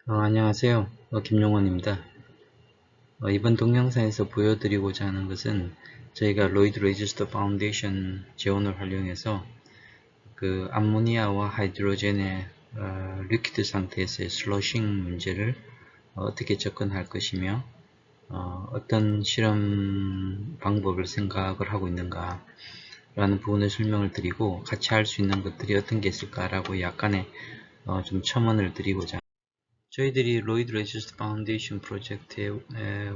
안녕하세요. 김용원입니다. 이번 동영상에서 보여드리고자 하는 것은 저희가 로이드 레지스터 파운데이션 재원을 활용해서 그 암모니아와 하이드로젠의 리퀴드 상태에서의 슬러싱 문제를 어떻게 접근할 것이며 어떤 실험 방법을 생각을 하고 있는가 라는 부분을 설명을 드리고 같이 할 수 있는 것들이 어떤 게 있을까라고 약간의 좀 첨언을 드리고자 저희들이 로이드 레지스터 파운데이션 프로젝트의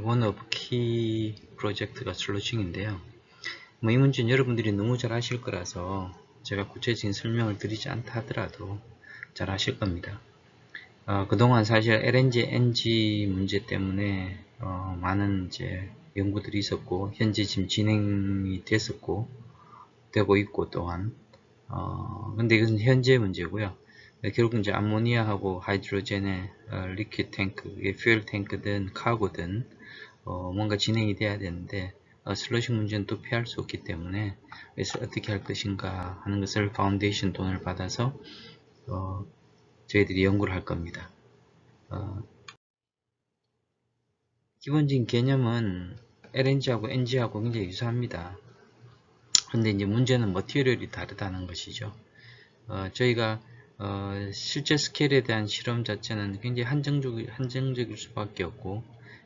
원 오브 키 프로젝트가 슬러싱인데요. 이 문제는 여러분들이 너무 잘 아실 거라서 제가 구체적인 설명을 드리지 않다 하더라도 잘 아실 겁니다. 그동안 사실 LNG, NG 문제 때문에 많은 이제 연구들이 있었고 현재 지금 진행이 됐었고 되고 있고 또한 근데 이것은 현재 문제고요. 결국 이제 암모니아하고 하이드로젠의 리퀴드 탱크, 이게 퓨엘 탱크든 카고든 뭔가 진행이 돼야 되는데 슬러시 문제는 또 피할 수 없기 때문에 그래서 어떻게 할 것인가 하는 것을 파운데이션 돈을 받아서 저희들이 연구를 할 겁니다. 기본적인 개념은 LNG하고 NG하고 굉장히 유사합니다. 그런데 이제 문제는 머티리얼이 다르다는 것이죠. 저희가 실제 스케일에 대한 실험 자체는 굉장히 한정적일 수밖에 없고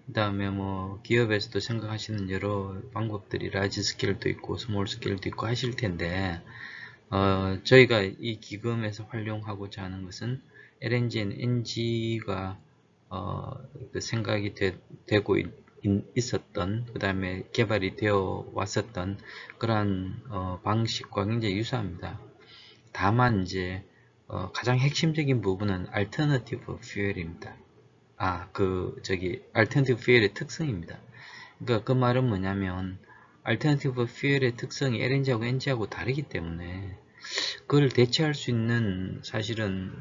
그 다음에 뭐 기업에서도 생각하시는 여러 방법들이 라지 스케일도 있고 스몰 스케일도 있고 하실 텐데 저희가 이 기금에서 활용하고자 하는 것은 LNG, NG가 그 생각이 되고 있었던 그 다음에 개발이 되어 왔었던 그러한 방식과 굉장히 유사합니다. 다만 이제 가장 핵심적인 부분은 알터너티브 퓨엘입니다. 알터너티브 퓨엘의 특성입니다. 그러니까 그 말은 뭐냐면 알터너티브 퓨엘의 특성이 LNG하고 NG하고 다르기 때문에 그걸 대체할 수 있는 사실은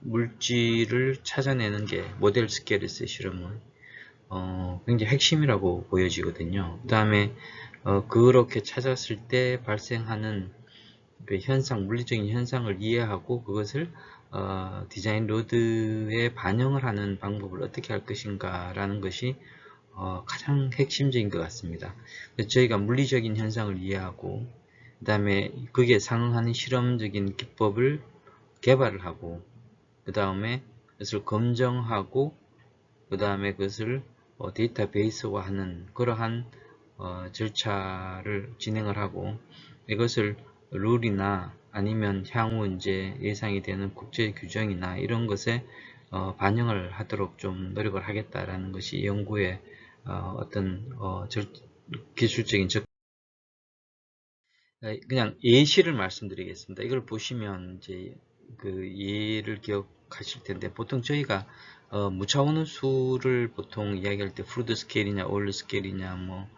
물질을 찾아내는 게 모델 스케일에서의 실험은 굉장히 핵심이라고 보여지거든요. 그 다음에 그렇게 찾았을 때 발생하는 그 물리적인 현상을 이해하고 그것을 디자인 로드에 반영을 하는 방법을 어떻게 할 것인가 라는 것이 가장 핵심적인 것 같습니다. 그래서 저희가 물리적인 현상을 이해하고 그 다음에 그게 상응하는 실험적인 기법을 개발을 하고 그 다음에 그것을 검증하고 그 다음에 그것을 데이터베이스화하는 그러한 절차를 진행을 하고 이것을 룰이나 아니면 향후 이제 예상이 되는 국제 규정이나 이런 것에 반영을 하도록 좀 노력을 하겠다라는 것이 연구의 어떤 기술적인 그냥 예시를 말씀드리겠습니다. 이걸 보시면 이제 그 예를 기억하실 텐데 보통 저희가 무차원의 수를 보통 이야기할 때 프루드 스케일이냐 올드 스케일이냐 뭐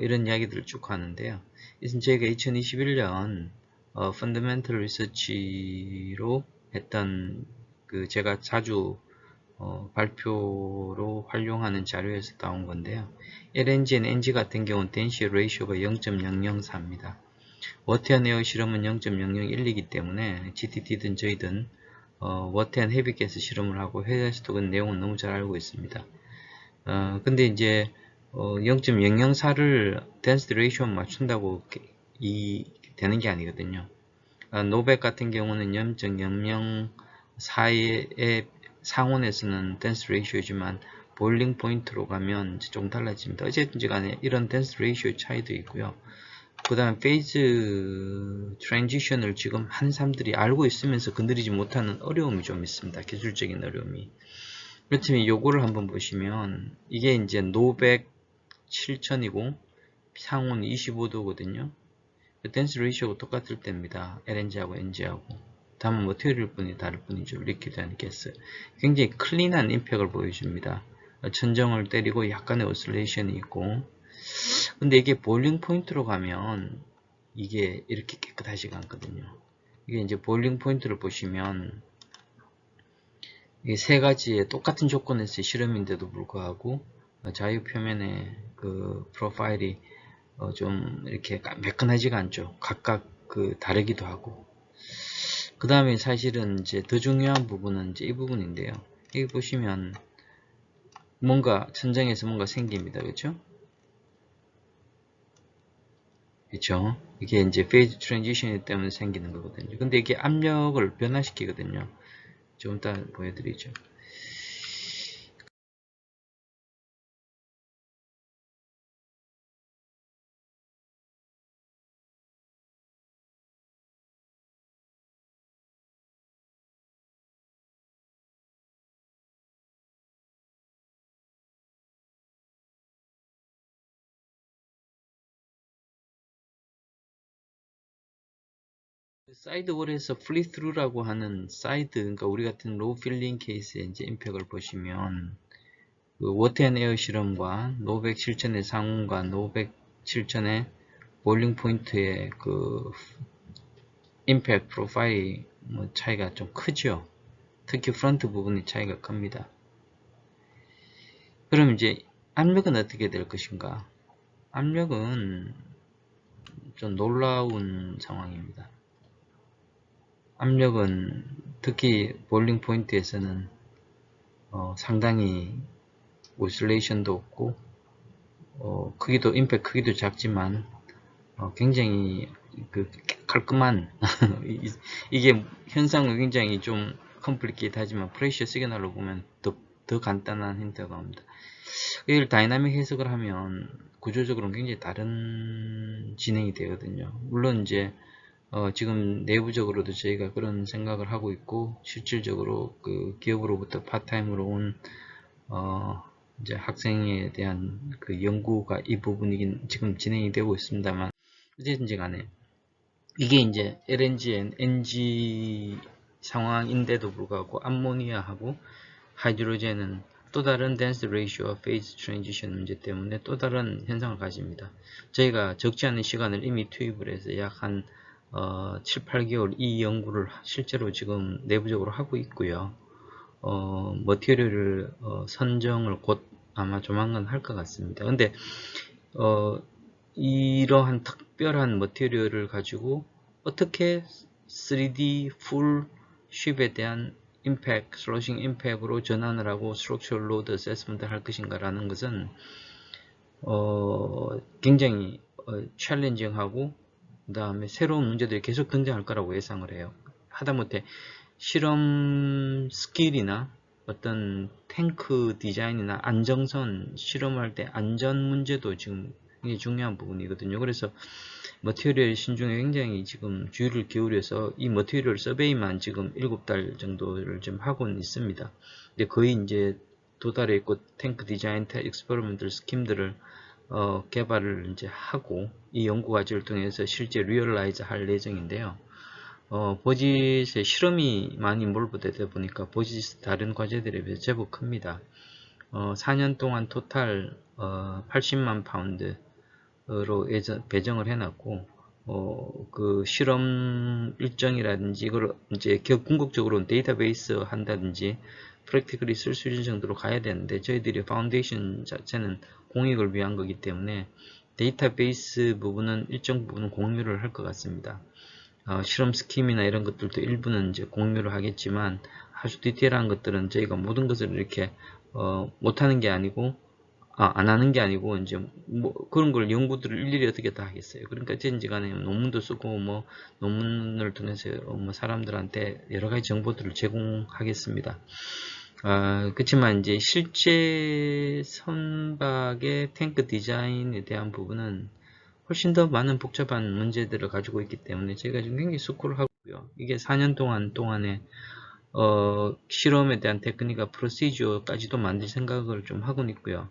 이런 이야기들을 쭉 하는데요. 이것은 저희가 2021년 펀더멘털 리서치로 했던 그 제가 자주 발표로 활용하는 자료에서 나온 건데요. LNG, NG 같은 경우는 덴시 레이쇼가 0.004입니다. 워트앤에어 실험은 0.0012이기 때문에 GTT든 저희든 워트앤 헤비게스 실험을 하고 회사에서도 그 내용은 너무 잘 알고 있습니다. 근데 이제 0.004를 density ratio 맞춘다고 되는 게 아니거든요. 노백 같은 경우는 0.004의 상온에서는 density ratio이지만 보일링 포인트로 가면 좀 달라집니다. 어쨌든지 간에 이런 density ratio 차이도 있고요. 그 다음 페이즈 트랜지션을 지금 한 사람들이 알고 있으면서 건드리지 못하는 어려움이 좀 있습니다. 기술적인 어려움이. 그렇지만 요거를 한번 보시면 이게 이제 노백 7000이고 상온 25도거든요. 댄스 레이쇼가 똑같을 때입니다. LNG하고 NG하고. 다만 머티리얼 뿐이 다를 뿐이죠. 리퀴드 앤 가스. 굉장히 클린한 임팩을 보여줍니다. 천정을 때리고 약간의 오실레이션이 있고 근데 이게 보일링 포인트로 가면 이게 이렇게 깨끗하지가 않거든요. 이게 이제 보일링 포인트를 보시면 이 세 가지의 똑같은 조건에서의 실험인데도 불구하고 자유 표면의 그 프로파일이 좀 이렇게 매끈하지가 않죠. 각각 그 다르기도 하고. 그 다음에 사실은 이제 더 중요한 부분은 이제 이 부분인데요. 여기 보시면 뭔가 천장에서 뭔가 생깁니다. 그렇죠? 그렇죠? 이게 이제 페이즈 트랜지션 때문에 생기는 거거든요. 근데 이게 압력을 변화시키거든요. 좀 이따 보여드리죠. 사이드월에서 플리스루라고 하는 사이드, 그러니까 우리 같은 로우 필링 케이스의 이제 임팩을 보시면 그 워터앤에어 실험과 노백 실천의 상온과 노백 실천의 볼링 포인트의 그 임팩 프로파일이 뭐 차이가 좀 크죠. 특히 프런트 부분의 차이가 큽니다. 그럼 이제 압력은 어떻게 될 것인가? 압력은 좀 놀라운 상황입니다. 압력은 특히 볼링 포인트에서는 상당히 오실레이션도 없고 크기도 임팩 크기도 작지만 굉장히 그 깔끔한 이게 현상은 굉장히 좀 컴플리케이트하지만 프레셔 시그널로 보면 더 간단한 힌트가 옵니다. 이걸 다이나믹 해석을 하면 구조적으로는 굉장히 다른 진행이 되거든요. 물론 이제 지금 내부적으로도 저희가 그런 생각을 하고 있고 실질적으로 그 기업으로부터 파타임으로 온 이제 학생에 대한 그 연구가 이 부분이긴 지금 진행이 되고 있습니다만 어쨌든지 간에 이게 이제 LNG, NG 상황인데도 불구하고 암모니아하고 하이드로젠은 또 다른 댄스 레이쇼와 페이즈 트랜지션 문제 때문에 또 다른 현상을 가집니다. 저희가 적지 않은 시간을 이미 투입을 해서 약 한 7, 8개월 이 연구를 실제로 지금 내부적으로 하고 있고요. 머티리얼을 선정을 곧 아마 조만간 할 것 같습니다. 근데 이러한 특별한 머티리얼을 가지고 어떻게 3D 풀 쉽에 대한 임팩, 슬러싱 임팩으로 전환을 하고 스트럭처럴 로드 어세스먼트를 할 것인가 라는 것은 굉장히 챌린징하고 그 다음에 새로운 문제들이 계속 등장할 거라고 예상을 해요. 하다못해 실험 스킬이나 어떤 탱크 디자인이나 안정선 실험할 때 안전 문제도 지금 굉장히 중요한 부분이거든요. 그래서 머티리얼 신중에 굉장히 지금 주의를 기울여서 이 머티리얼 서베이만 지금 7달 정도를 좀 하고는 있습니다. 근데 거의 이제 도달해 있고 탱크 디자인, 익스퍼리먼털 스킴들을 개발을 이제 하고 이 연구 과정을 통해서 실제 리얼라이즈 할 예정인데요. 보짓의 실험이 많이 몰입되다 보니까 보짓 다른 과제들에 비해 제법 큽니다. 4년 동안 토탈 80만 파운드로 배정을 해놨고 그 실험 일정이라든지 이걸 이제 궁극적으로는 데이터베이스 한다든지 프랙티컬이 쓸 수 있는 정도로 가야 되는데 저희들이 파운데이션 자체는 공익을 위한 거기 때문에 데이터베이스 부분은 일정 부분은 공유를 할 것 같습니다. 실험 스킴이나 이런 것들도 일부는 이제 공유를 하겠지만 아주 디테일한 것들은 저희가 모든 것을 이렇게 못하는 게 아니고 안 하는 게 아니고 이제 뭐 그런 걸 연구들을 일일이 어떻게 다 하겠어요. 그러니까 어쨌든지 간에 논문도 쓰고 뭐 논문을 통해서 뭐 사람들한테 여러 가지 정보들을 제공하겠습니다. 그렇지만 이제 실제 선박의 탱크 디자인에 대한 부분은 훨씬 더 많은 복잡한 문제들을 가지고 있기 때문에 제가 지금 굉장히 숙고를 하고요. 이게 4년 동안에 실험에 대한 테크닉과 프로시저까지도 만들 생각을 좀 하고 있고요.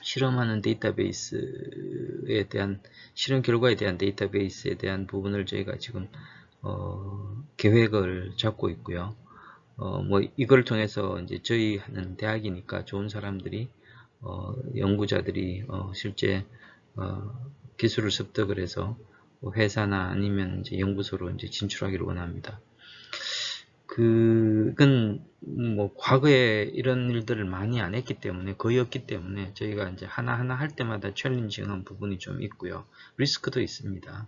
실험하는 데이터베이스에 대한 실험 결과에 대한 데이터베이스에 대한 부분을 저희가 지금 계획을 잡고 있고요. 뭐 이걸 통해서 이제 저희 하는 대학이니까 좋은 사람들이 연구자들이 실제 기술을 습득을 해서 회사나 아니면 이제 연구소로 이제 진출하기를 원합니다. 그건 뭐 과거에 이런 일들을 많이 안 했기 때문에 거의 없기 때문에 저희가 이제 하나하나 할 때마다 챌린징한 부분이 좀 있고요. 리스크도 있습니다.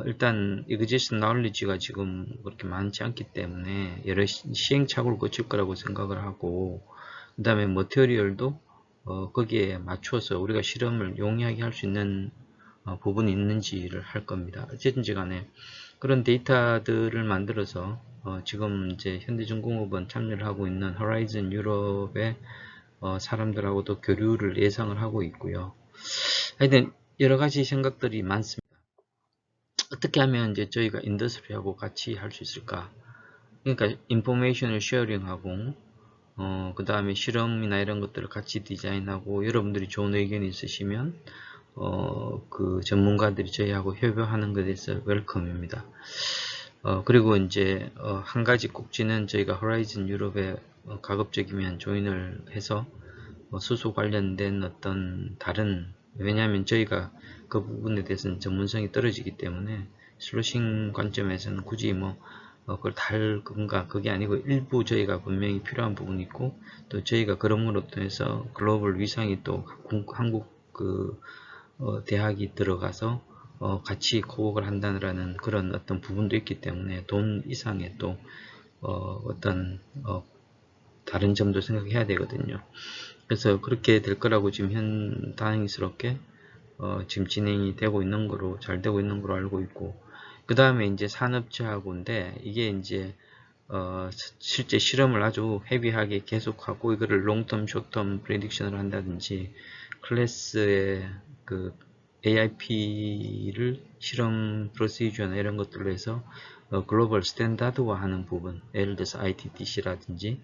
일단 existing knowledge가 지금 그렇게 많지 않기 때문에 여러 시행착오를 거칠 거라고 생각을 하고, 그 다음에 머티리얼도 거기에 맞춰서 우리가 실험을 용이하게 할 수 있는 부분이 있는지를 할 겁니다. 어쨌든지 간에 그런 데이터들을 만들어서 지금 이제 현대중공업원 참여를 하고 있는 호라이즌 유럽의 사람들하고도 교류를 예상을 하고 있고요. 하여튼 여러 가지 생각들이 많습니다. 어떻게 하면 이제 저희가 인더스트리하고 같이 할 수 있을까? 그러니까 인포메이션을 쉐어링하고 그 다음에 실험이나 이런 것들을 같이 디자인하고, 여러분들이 좋은 의견이 있으시면 그 전문가들이 저희하고 협업하는 것에 대해서 웰컴입니다. 그리고 이제 한 가지 꼭지는 저희가 호라이즌 유럽에 가급적이면 조인을 해서 수소 관련된 어떤 다른, 왜냐하면 저희가 그 부분에 대해서는 전문성이 떨어지기 때문에 슬러싱 관점에서는 굳이 뭐 그걸 다 할 건가, 그게 아니고 일부 저희가 분명히 필요한 부분이 있고, 또 저희가 그럼으로 통해서 글로벌 위상이 또 한국 그 대학이 들어가서 같이 코업을 한다는 그런 어떤 부분도 있기 때문에 돈 이상의 또 어떤 다른 점도 생각해야 되거든요. 그래서 그렇게 될 거라고 지금 다행스럽게 지금 진행이 되고 있는 거로, 잘 되고 있는 거로 알고 있고, 그 다음에 이제 산업체하고인데, 이게 이제 실제 실험을 아주 헤비하게 계속하고 이거를 롱텀, 숏텀 프레딕션을 한다든지, 클래스의 그 AIP를 실험 프로시저나 이런 것들로 해서 글로벌 스탠다드화 하는 부분, 예를 들어서 ITDC라든지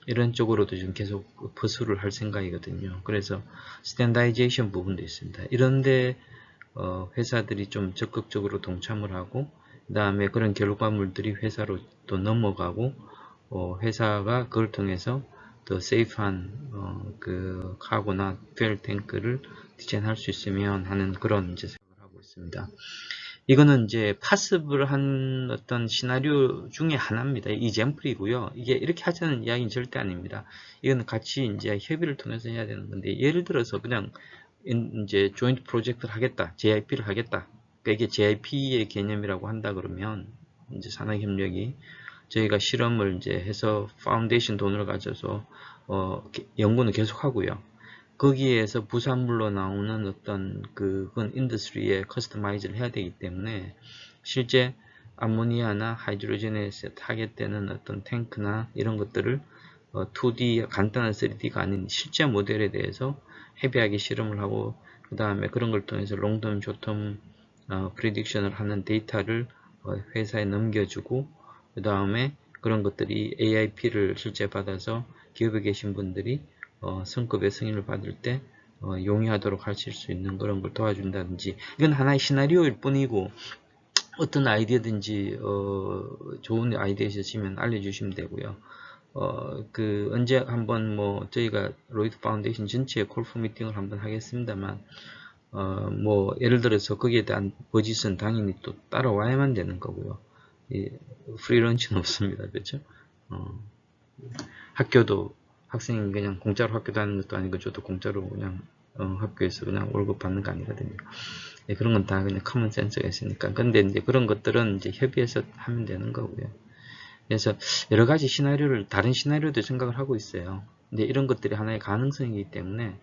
이런 쪽으로도 지금 계속 퍼스를 할 생각이거든요. 그래서 스탠다이제이션 부분도 있습니다. 이런데 회사들이 좀 적극적으로 동참을 하고, 그 다음에 그런 결과물들이 회사로 또 넘어가고, 회사가 그걸 통해서 더 세이프한 그 카고나 퓨엘 탱크를 디자인할 수 있으면 하는 그런 이제 생각을 하고 있습니다. 이거는 이제 파습을 한 어떤 시나리오 중에 하나입니다. 이젠플이고요. 이게 이렇게 하자는 이야기는 절대 아닙니다. 이거는 같이 이제 협의를 통해서 해야 되는 건데, 예를 들어서 그냥 이제 조인트 프로젝트를 하겠다, JIP를 하겠다. 그러니까 이게 JIP의 개념이라고 한다 그러면 이제 산학협력이 저희가 실험을 이제 해서 파운데이션 돈을 가져서 연구는 계속 하고요. 거기에서 부산물로 나오는 어떤 그건 인더스트리에 커스터마이즈를 해야 되기 때문에 실제 암모니아나 하이드로젠에서 타겟되는 어떤 탱크나 이런 것들을 2D 간단한 3D가 아닌 실제 모델에 대해서 헤비하게 실험을 하고, 그 다음에 그런 걸 통해서 롱텀, 숏텀 프리딕션을 하는 데이터를 회사에 넘겨주고, 그 다음에 그런 것들이 AIP를 실제 받아서 기업에 계신 분들이 성급의 승인을 받을 때 용이하도록 하실 수 있는 그런 걸 도와준다든지, 이건 하나의 시나리오일 뿐이고, 어떤 아이디어든지 좋은 아이디어 있으시면 알려주시면 되고요. 언제 한번 뭐 저희가 로이드 파운데이션 전체의 콜포 미팅을 한번 하겠습니다만, 뭐 예를 들어서 거기에 대한 버짓은 당연히 또 따라와야만 되는 거고요. 프리런치는 없습니다. 그렇죠? 학교도 학생이 그냥 공짜로 학교 다니는 것도 아니고, 저도 공짜로 그냥 학교에서 그냥 월급 받는 거 아니거든요. 그런 건 다 그냥 커먼 센스가 있으니까. 근데 이제 그런 것들은 이제 협의해서 하면 되는 거고요. 그래서 여러 가지 시나리오를, 다른 시나리오도 생각을 하고 있어요. 근데 이런 것들이 하나의 가능성이기 때문에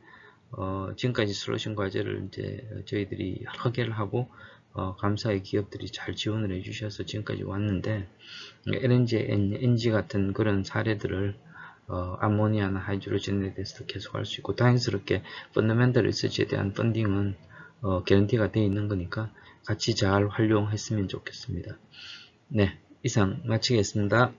지금까지 솔루션 과제를 이제 저희들이 허개를 하고 감사의 기업들이 잘 지원을 해주셔서 지금까지 왔는데, LNG, NG 같은 그런 사례들을 암모니아나 하이드로젠에 대해서도 계속 할 수 있고, 다행스럽게 펀더멘털 리서치에 대한 펀딩은 개런티가 되어 있는 거니까 같이 잘 활용했으면 좋겠습니다. 네, 이상 마치겠습니다.